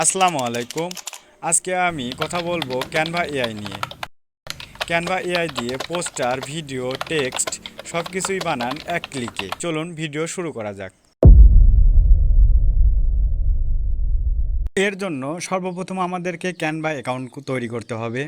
আসসালামু আলাইকুম। আজকে আমি কথা বলবো ক্যানভা এআই নিয়ে। ক্যানভা এআই দিয়ে পোস্টার, ভিডিও, টেক্সট সব কিছুই বানান এক ক্লিকে। চলুন ভিডিও শুরু করা যাক। এর জন্য সর্বপ্রথম আমাদেরকে ক্যানভা অ্যাকাউন্ট তৈরি করতে হবে।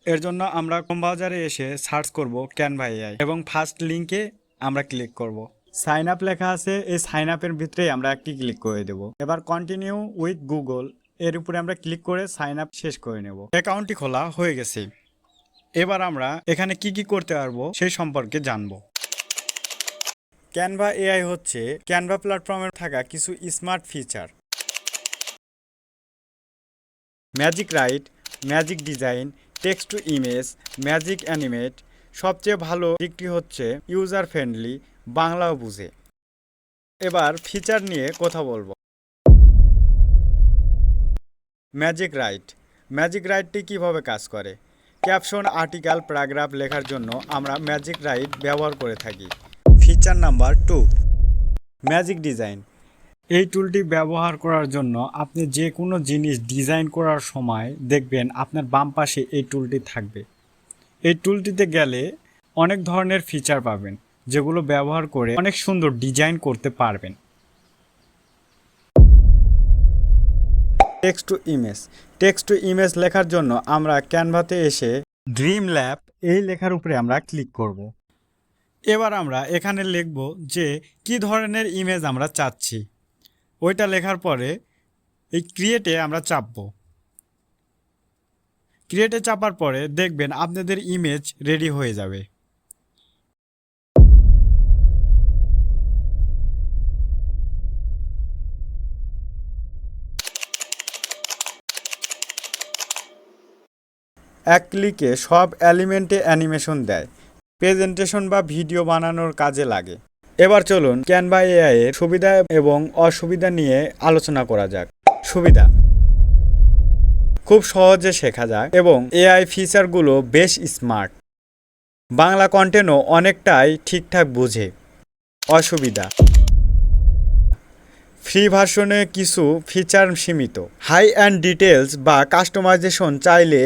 এর জন্য আমরা ক্রোম ব্রাউজারে এসে সার্চ করব ক্যানভা এআই এবং ফার্স্ট লিঙ্কে আমরা ক্লিক করব। সাইন আপ লেখা আছে, এই সাইন আপের ভিতরেই আমরা একটি ক্লিক করে দেব। এবার কন্টিনিউ উইথ গুগল এর উপরে আমরা ক্লিক করে সাইন আপ শেষ করে নেব। অ্যাকাউন্টটি খোলা হয়ে গেছে। এবার আমরা এখানে কি কি করতে পারবো সেই সম্পর্কে জানবো। ক্যানভা এআই হচ্ছে ক্যানভা প্ল্যাটফর্মে থাকা কিছু smart feature. Magic right, magic design, text to image, magic animate. সবচেয়ে ভালো দিকটি হচ্ছে ইউজার ফ্রেন্ডলি, বাংলাও বুঝে। এবার ফিচার নিয়ে কথা বলবো। ম্যাজিক রাইট, ম্যাজিক রাইটটি কিভাবে কাজ করে? ক্যাপশন, আর্টিকেল, প্যারাগ্রাফ লেখার জন্য আমরা ম্যাজিক রাইট ব্যবহার করে থাকি। Feature number 2, magic design. এই টুলটি ব্যবহার করার জন্য আপনি যে কোনো জিনিস ডিজাইন করার সময় দেখবেন আপনার বাম পাশে এই টুলটি থাকবে। এই টুলটিতে গেলে অনেক ধরনের ফিচার পাবেন, যেগুলো ব্যবহার করে অনেক সুন্দর ডিজাইন করতে পারবেন। Text to image, text to image লেখার জন্য আমরা ক্যানভাতে এসে ড্রিম ল্যাব এই লেখার উপরে আমরা ক্লিক করব। এবার আমরা এখানে লিখব যে কি ধরনের ইমেজ আমরা চাচ্ছি। ওইটা লেখার পরে এই ক্রিয়েটে আমরা চাপব। ক্রিয়েটে চাপার পরে দেখবেন আপনাদের ইমেজ রেডি হয়ে যাবে। এক ক্লিকে সব এলিমেন্টে অ্যানিমেশন দেয়, প্রেজেন্টেশন বা ভিডিও বানানোর কাজে লাগে। এবার চলুন ক্যানভা এআই এর সুবিধা এবং অসুবিধা নিয়ে আলোচনা করা যাক। সুবিধা: খুব সহজে শেখা যায় এবং এআই ফিচারগুলো বেশ স্মার্ট। বাংলা কন্টেন্টও অনেকটাই ঠিকঠাক বোঝে। অসুবিধা: ফ্রি ভার্সনে কিছু ফিচার সীমিত, হাই অ্যান্ড ডিটেলস বা কাস্টমাইজেশন চাইলে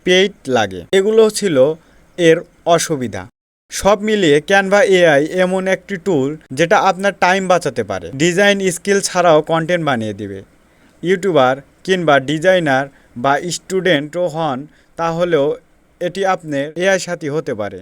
পেইড লাগে। এগুলো ছিল এর অসুবিধা। সব মিলিয়ে ক্যানভা এআই এমন একটি টুল যেটা আপনার টাইম বাঁচাতে পারে, ডিজাইন স্কিল ছাড়াও কন্টেন্ট বানিয়ে দিবে। ইউটিউবার কিংবা ডিজাইনার বা স্টুডেন্টও হন, তাহলেও এটি আপনার এআই সাথী হতে পারে।